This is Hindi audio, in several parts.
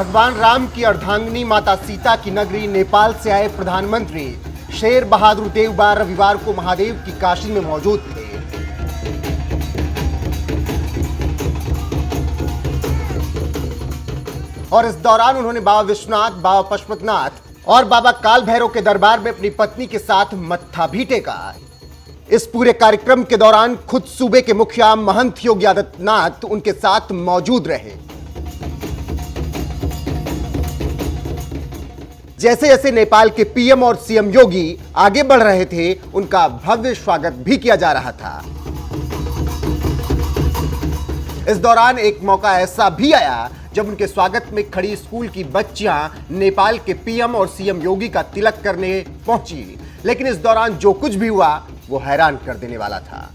भगवान राम की अर्धांगिनी माता सीता की नगरी नेपाल से आए प्रधानमंत्री शेर बहादुर देवबा रविवार को महादेव की काशी में मौजूद थे। और इस दौरान उन्होंने बाबा विश्वनाथ, बाबा पशुपतिनाथ और बाबा काल भैरव के दरबार में अपनी पत्नी के साथ मत्था भी टेका। इस पूरे कार्यक्रम के दौरान खुद सूबे के मुखिया महंत योगी आदित्यनाथ उनके साथ मौजूद रहे। जैसे जैसे नेपाल के पीएम और सीएम योगी आगे बढ़ रहे थे, उनका भव्य स्वागत भी किया जा रहा था। इस दौरान एक मौका ऐसा भी आया जब उनके स्वागत में खड़ी स्कूल की बच्चियां नेपाल के पीएम और सीएम योगी का तिलक करने पहुंची, लेकिन इस दौरान जो कुछ भी हुआ वो हैरान कर देने वाला था।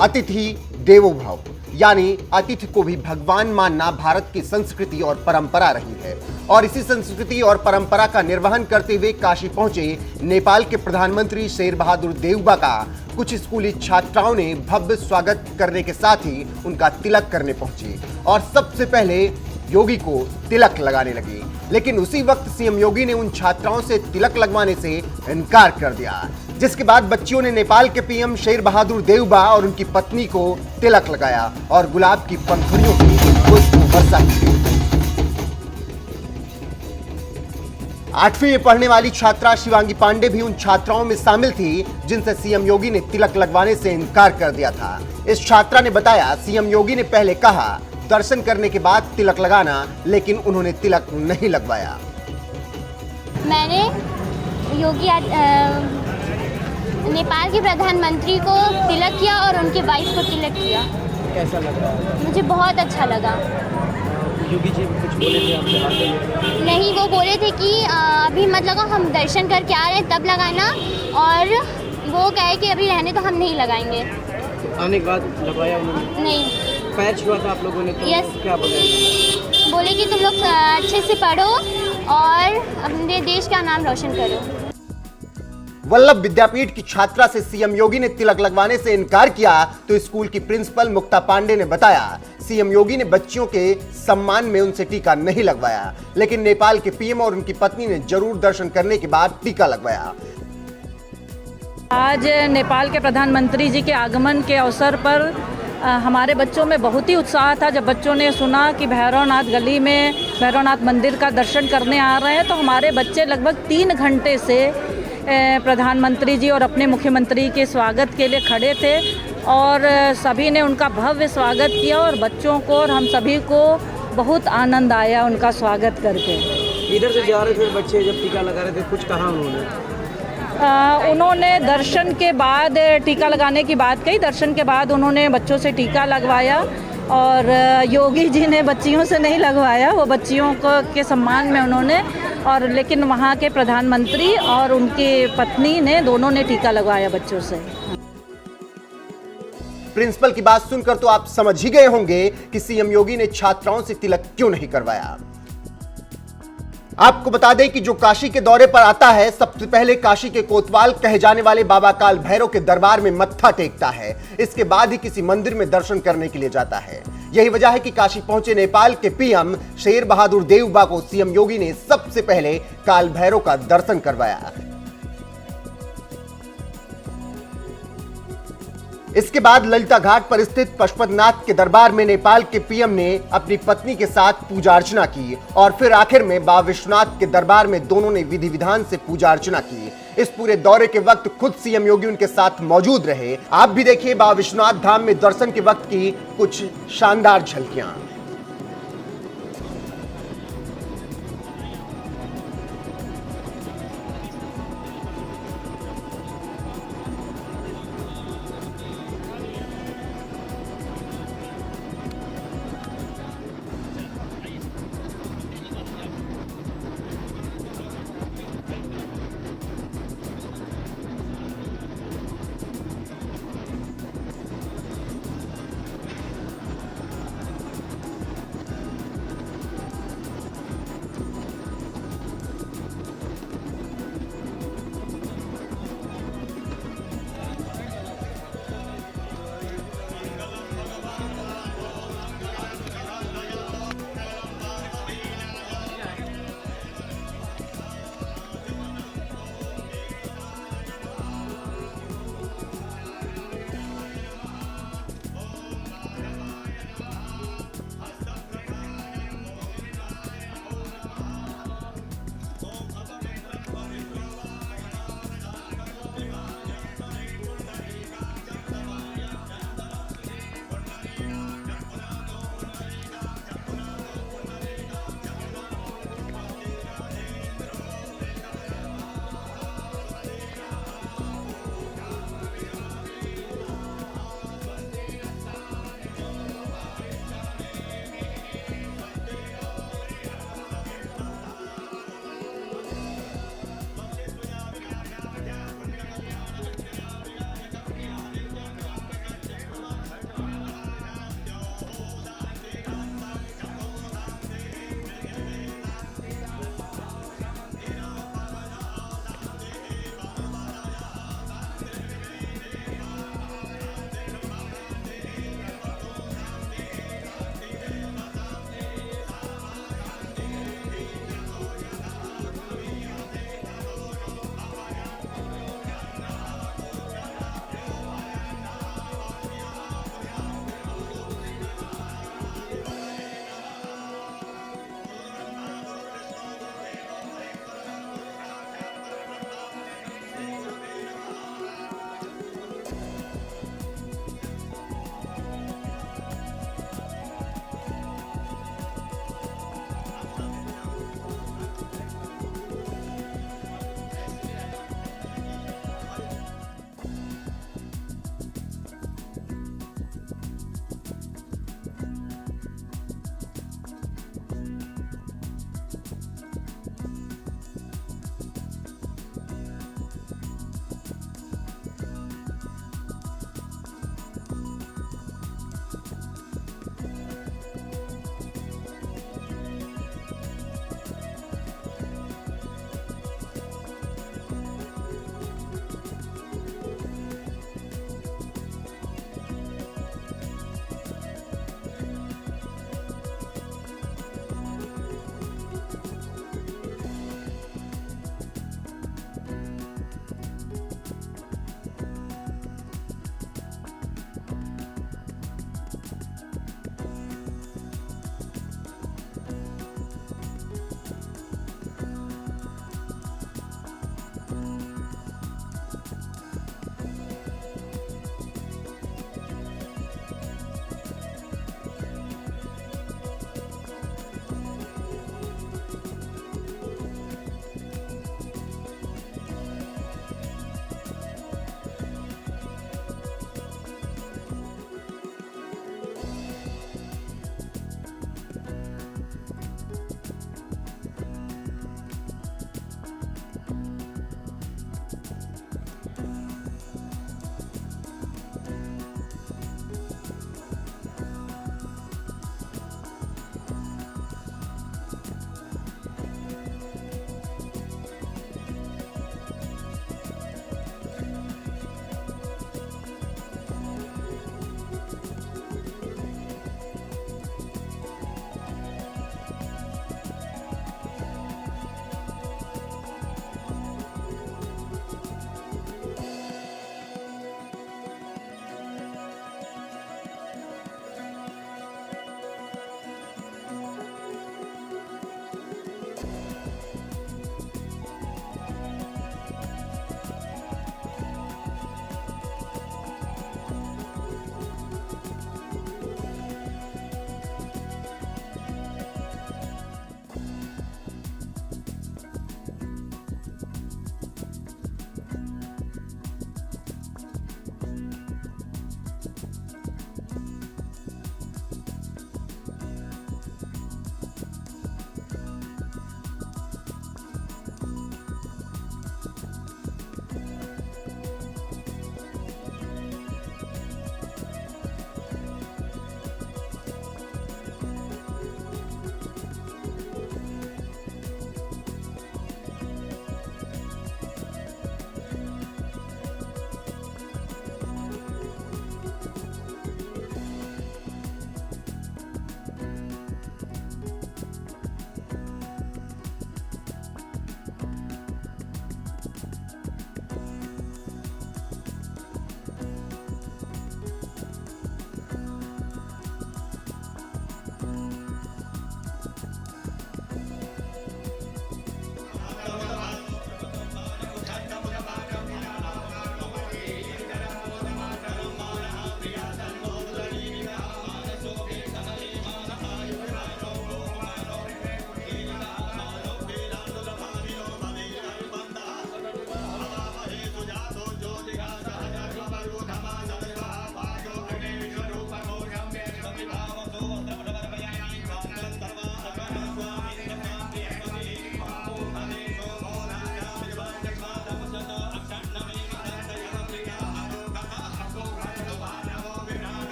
अतिथि देवो भव, यानी अतिथि को भी भगवान मानना भारत की संस्कृति और परंपरा रही है। और इसी संस्कृति और परंपरा का निर्वहन करते हुए काशी पहुंचे नेपाल के प्रधानमंत्री शेर बहादुर देवबा का कुछ स्कूली छात्राओं ने भव्य स्वागत करने के साथ ही उनका तिलक करने पहुंची और सबसे पहले योगी को तिलक लगाने लगी। लेकिन उसी वक्त सीएम योगी ने उन छात्राओं से तिलक लगवाने से इनकार कर दिया, जिसके बाद बच्चियों ने नेपाल के पीएम शेर बहादुर देवबा और उनकी पत्नी को तिलक लगाया और गुलाब की पंखुड़ियों की पुष्प वर्षा की। 8वीं में पढ़ने वाली छात्रा शिवांगी पांडे भी उन छात्राओं में शामिल थी जिनसे सीएम योगी ने तिलक लगवाने से इनकार कर दिया था। इस छात्रा ने बताया, सीएम योगी ने पहले कहा दर्शन करने के बाद तिलक लगाना, लेकिन उन्होंने तिलक नहीं लगवाया। मैंने नेपाल के प्रधानमंत्री को तिलक किया और उनके वाइफ को तिलक किया। कैसा लग रहा है? मुझे बहुत अच्छा लगा। योगी जी कुछ बोले थे आपसे आते हुए? नहीं, वो बोले थे कि अभी मत लगाओ, हम दर्शन करके आ रहे हैं तब लगाना, और वो कहे कि अभी रहने तो हम नहीं लगाएंगे। आने के बाद लगवाया उन्होंने? नहीं। पैर छुआ था आप लोगों ने तो? यस। क्या बोले कि तुम लोग अच्छे से पढ़ो और अपने देश का नाम रोशन करो। वल्लभ विद्यापीठ की छात्रा से सीएम योगी ने तिलक लगवाने से इनकार किया तो स्कूल की प्रिंसिपल मुक्ता पांडे ने बताया, सीएम योगी ने बच्चियों के सम्मान में उनसे टीका नहीं लगवाया, लेकिन नेपाल के पीएम और उनकी पत्नी ने जरूर दर्शन करने के बाद टीका लगवाया। आज नेपाल के प्रधानमंत्री जी के आगमन के अवसर पर हमारे बच्चों में बहुत ही उत्साह था। जब बच्चों ने सुना कि भैरवनाथ गली में भैरवनाथ मंदिर का दर्शन करने आ रहे हैं, तो हमारे बच्चे लगभग 3 घंटे से प्रधानमंत्री जी और अपने मुख्यमंत्री के स्वागत के लिए खड़े थे और सभी ने उनका भव्य स्वागत किया और बच्चों को और हम सभी को बहुत आनंद आया उनका स्वागत करके। इधर से जा रहे थे बच्चे, जब टीका लगा रहे थे, कुछ कहा उन्होंने? उन्होंने दर्शन के बाद टीका लगाने की बात कही। दर्शन के बाद उन्होंने बच्चों से टीका लगवाया और योगी जी ने बच्चियों से नहीं लगवाया, वो बच्चियों को के सम्मान में उन्होंने, और लेकिन वहाँ के प्रधानमंत्री और उनकी पत्नी ने दोनों ने टीका लगवाया बच्चों से। प्रिंसिपल की बात सुनकर तो आप समझ ही गए होंगे कि सीएम योगी ने छात्राओं से तिलक क्यों नहीं करवाया। आपको बता दें कि जो काशी के दौरे पर आता है, सबसे पहले काशी के कोतवाल कहे जाने वाले बाबा काल भैरव के दरबार में मत्था टेकता है, इसके बाद ही किसी मंदिर में दर्शन करने के लिए जाता है। यही वजह है कि काशी पहुंचे नेपाल के पीएम शेर बहादुर देवबा को सीएम योगी ने सबसे पहले काल भैरव का दर्शन करवाया। इसके बाद ललिता घाट पर स्थित पशुपतिनाथ के दरबार में नेपाल के पीएम ने अपनी पत्नी के साथ पूजा अर्चना की और फिर आखिर में बाबा विश्वनाथ के दरबार में दोनों ने विधि विधान से पूजा अर्चना की। इस पूरे दौरे के वक्त खुद सीएम योगी उनके साथ मौजूद रहे। आप भी देखिए बाबा विश्वनाथ धाम में दर्शन के वक्त की कुछ शानदार झलकियां।